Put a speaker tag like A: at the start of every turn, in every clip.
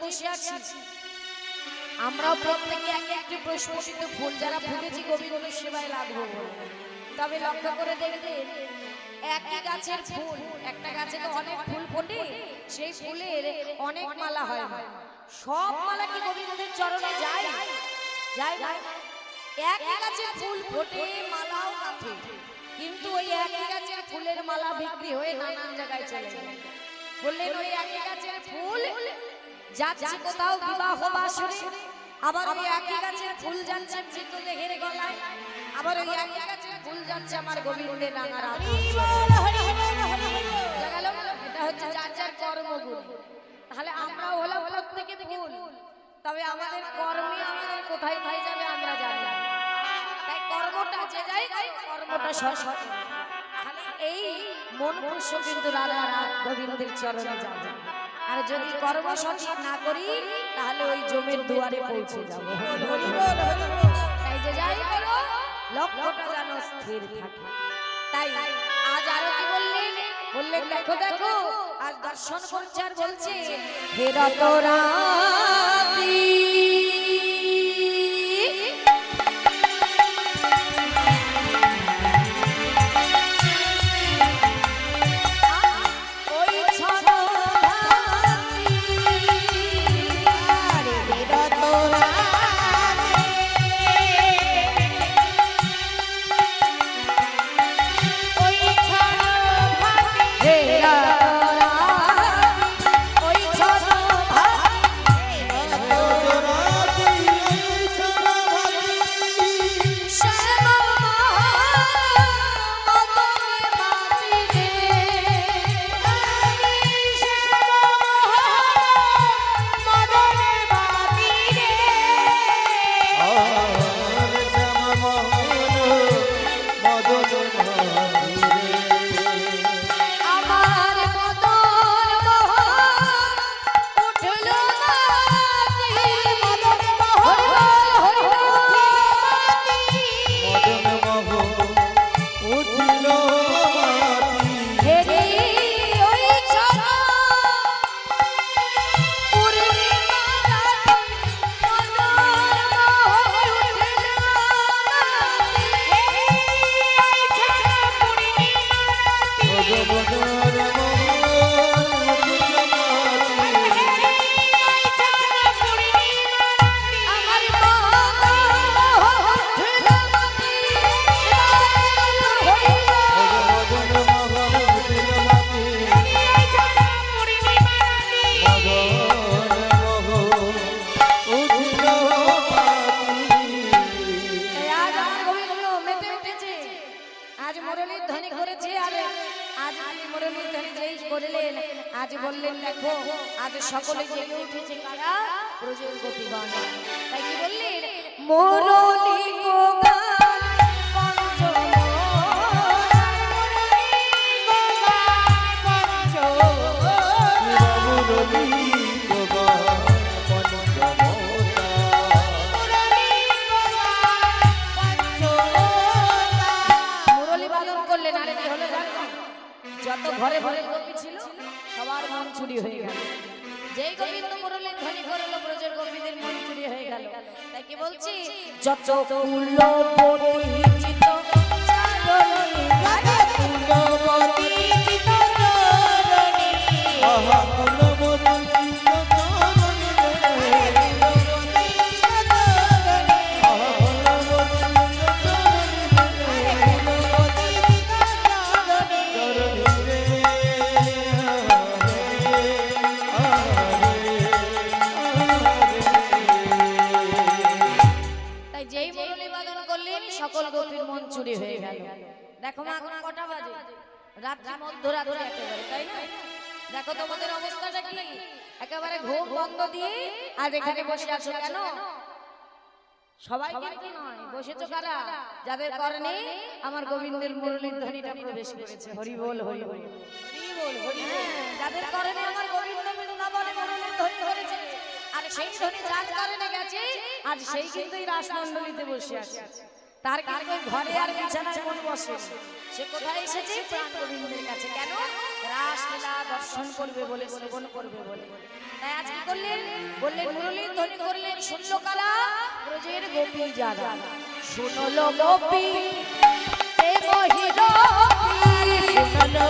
A: বসে আছি আমরাও প্রত্যেকে এক একটি প্রস্ফুটিত ফুল যারা ফুটেছি গোবিন্দের সেবায় লাগবো। তবে লক্ষ্য করে দেখবেন একই গাছের ফুল, একটা গাছে তো অনেক ফুল ফোটে, সেই ফুলের অনেক মালা হয়। সব মালা কি গোবিন্দের চরণে যায়? যায় না। একই গাছের ফুল ফোটে, মালাও গাঁথে, কিন্তু ওই একই গাছের ফুলের মালা বিক্রি হয়ে নানান জায়গায় চলে যায়। বললেন ওই একই গাছের ফুল যাচ্ছে কোথাও বিবাহ বাসরে, আবার ওই একই গাছের ফুল যাচ্ছে মৃতদেহের গলায়, আবার ওই একই গাছের ফুল যাচ্ছে আমার গোবিন্দের রাঙার এটা হচ্ছে যার যার কর্মগুণ। তাহলে আমরা হলাম প্রত্যেকে ফুল, তবে আমাদের কর্মই আমাদের কোথায় পাই যাবে আমরা জানি না। তাই কর্মটা যে যাই কর্মটা সৎ, এই মন পুষ্য কিন্তু রাধা গোবিন্দের চরণে যাবে। আর যদি কর্ম সঠিক না করি তাহলে ওই জমের দুয়ারে পৌঁছে যাব। তাই যে যাই করো লক্ষ্যটা যেন স্থির থাকে। তাই আজ আরো কি বললেন? বললেন দেখো দেখো আজ দর্শন করছে আর বলছে হে রতরাতি আজ বললেন দেখো আজ সকলে জেগে উঠেছে কারা? ব্রজের গোপীগণ। তাই কি বললেন? মুরলী বাদন করলেন। আরে কি হলো জানো? যত ঘরে ঘরে গোপী ছিল সবার মন চুরি হয়ে গেল। যেই গোবিন্দ মুরলীর ধ্বনি করলো ব্রজের গোপীদের মন চুরি হয়ে গেল। তাই কি বলছি? যত কুলবতী চিত চারণী, কুলবতী চিত চারণী, আহা কুলবতী চিত চারণী, কুলবতী চিত চারণী, আহা কুলবতী চিত সকল গোপীর মন চুরি হয়ে গেল। দেখো মা এখন কটা বাজে? রাত্রি মধ্যরাত্রি একেবারে, তাই না? দেখো তোমাদের অবস্থাটা কি? একেবারে ঘুম বন্ধ দিয়ে আজ এখানে বসে আছো কেন? সবাই কিন্তু নয়, বসেছো কারা? যাদের কারণে আমার গোবিন্দের মুরলীর ধ্বনিটা প্রবেশ করেছে। হরি বল হরি বল হরি বল হরি বল। যাদের কারণে আমার গোবিন্দ বৃন্দাবনে মুরলীর ধ্বনি ধরেছে, আর সেই ধ্বনি যার কারণে গেছে আজ সেই কিন্তু এই রাসমণ্ডলীতে বসে আছে। তার কিন্তু ঘরে আর বিছানায় মন বসে, সে কোথায় এসেছে? প্রাণ গোবিন্দের কাছে। কেন? রাসলীলা দর্শন করবে বলে, শ্রবণ করবে বলে। তাই আজ কি করলেন? বললেন মুরলী ধ্বনি করলেন, শুনলো কারা? ব্রজের গোপী যারা। শুনলো গোপী এ মহিলা, শুনলো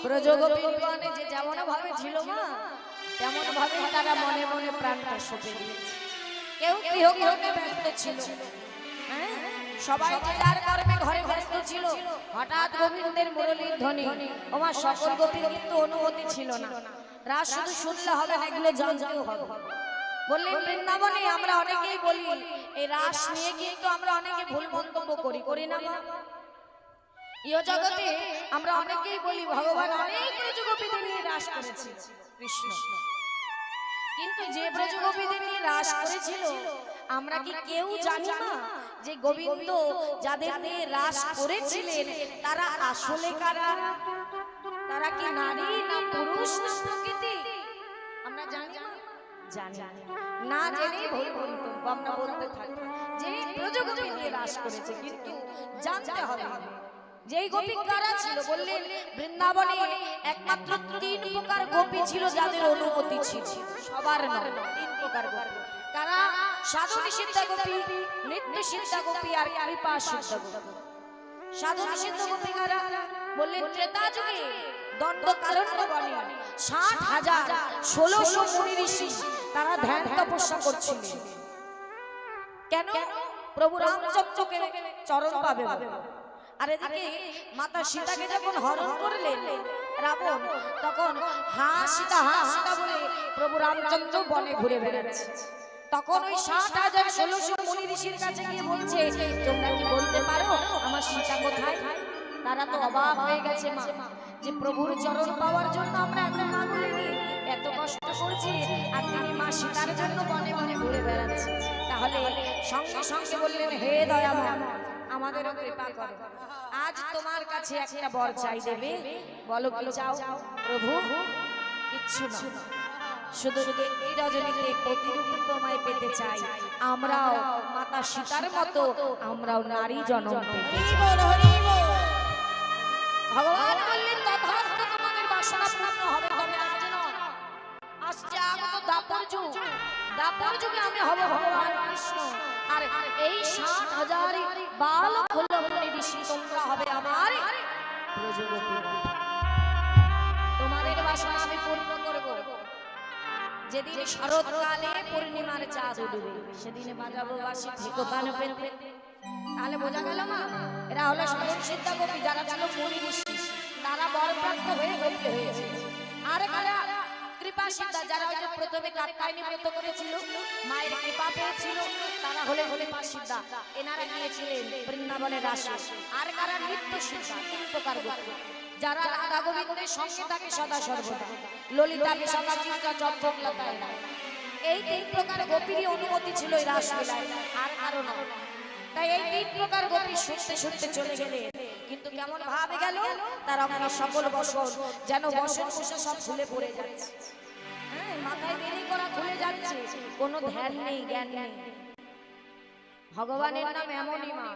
A: ব্রজগোপীগণে যে যেমন ভাবে ছিল মা, তেমন ভাবে তারা মনে মনে প্রাণটা সঁপে দিয়েছে। কেউ গৃহে ব্যস্ত ছিল, সবাই যে যার কর্মে ঘরে ব্যস্ত ছিল। হঠাৎ গোবিন্দের মুরলীর ধ্বনি, ওমা সকল গোপীর কিন্তু অনুমতি ছিল না। রাস শুধু শুনলে হবে না, এগুলো জানতেও হবে। বললেন বৃন্দাবনে আমরা অনেকেই বলি, এই রাস নিয়ে কিন্তু আমরা অনেকে ভুল মন্তব্য করি না মা? ইহ জগতে আমরা অনেকেই বলি ভগবান অনেক ব্রজগোপীদের নিয়ে রাস করেছে কৃষ্ণ, কিন্তু যে ব্রজগোপীদের নিয়ে রাস করেছিল আমরা কি কেউ জানি না যে গোবিন্দ যাদের নিয়ে রাস করেছিলেন তারা আসলে কারা? তারা কি নারী না পুরুষ না প্রকৃতি? আমরা জানি না, জেনে ভুল মন্তব্য আমরা বলতে থাকি যে ব্রজগোপী নিয়ে রাস করেছে, কিন্তু জানতে হবে যেই গোপী কারা ছিল। বললেন বৃন্দাবনে একমাত্র 3 প্রকার গোপী ছিল যাদের অনুমতি ছিল, সবার নয়, 3 প্রকার গোপী। কারা? সাধনী সিদ্ধা গোপী, নিত্য সিদ্ধা গোপী আর কৃপা সিদ্ধা গোপী। সাধনী সিদ্ধা গোপী কারা? বললেন ত্রেতা যুগে দণ্ডকারণ্য বনে 60,000 1600 মুনি ঋষি তারা ধ্যান তপস্যা করছিলেন। কেন? প্রভু রামচন্দ্রকে চরণ পাবে। আর এদিকে মাতা সীতাকে যখন হরণ করলেন রাবণ, তখন হ্যাঁ সীতা বলে প্রভু রামচন্দ্র বনে ঘুরে বেড়াচ্ছে। তখন ওই 60,000 1600 মুনি ঋষির কাছে গিয়ে বলছে, তোমরা কি বলতে পারো আমার সীতা কোথায়? তারা তো অবাক হয়ে গেছে মা, যে প্রভুর চরণ পাওয়ার জন্য আমরা এত পাগলে নিয়ে এত কষ্ট করছি, আর তিনি মা সীতার জন্য বনে বনে ঘুরে বেড়াচ্ছে। তাহলে সঙ্গে সঙ্গে বললেন, হে দয়াময় আমাদেরও কৃপা করো, আজ তোমার কাছে একটা বর চাই, দেবে? বলো কি চাও? প্রভু কিচ্ছু না, শুধু এই রজনীতে প্রতিরূপে তোমায় পেতে চাই, আমরাও মাতা সীতার মতো আমরাও নারী জন্ম পেতে চাই। ভগবান বললেন তথাস্তু, তোমাদের বাসনা পূর্ণ হবে, তবে আজ নয়, আসছে আগত দাপর যুগ, দাপর যুগে আমি হব ভগবান কৃষ্ণ, আর এই 60,000 বালক হলো মুনি ঋষি, তোমরা হবে আমার ব্রজগোপী। তোমাদের বাসনা আমি পূর্ণ করব। যেদিন শরৎকালে পূর্ণিমার চাঁদ উঠবে সেদিনে বাজাবো বাঁশি ঢেকো কানে পেতে। তাহলে বোঝা গেল না, এরা হলো সাধন সিদ্ধা গোপী, যারা ছিল মুনি ঋষি, তারা বরপ্রাপ্ত হয়ে গোপী হয়েছে। আর কারা? কৃপা সিদ্ধা, যারা ওই যে প্রথমে কাত্যায়নী ব্রত করেছিল, মায়ের কৃপা পেয়েছিল, তারা হলেন কৃপা সিদ্ধা, এনারা গিয়েছিলেন বৃন্দাবনের রাসে। আর কারা? নিত্য সিদ্ধা, 3 প্রকার গোপী, যারা রাধা গোবিন্দের সঙ্গে থাকে সদা সর্বদা, ললিতা বিশাখা চিত্রা চম্পক লতা। এই 3 প্রকার গোপীরই অনুমতি ছিল এই রাসলীলায়, আর কারো নয়। তাই এই তিন প্রকার গোপী শুনতে শুনতে চলে গেলে, কিন্তু কেমন ভাবে গেল, তার আপনার সকল বসন যেন বসন বসে সব খুলে পড়ে যাচ্ছে। হ্যাঁ, মাথায় বেরি করা খুলে যাচ্ছে, কোনো ধ্যান নেই, জ্ঞান নেই। ভগবানের নাম এমনই মা,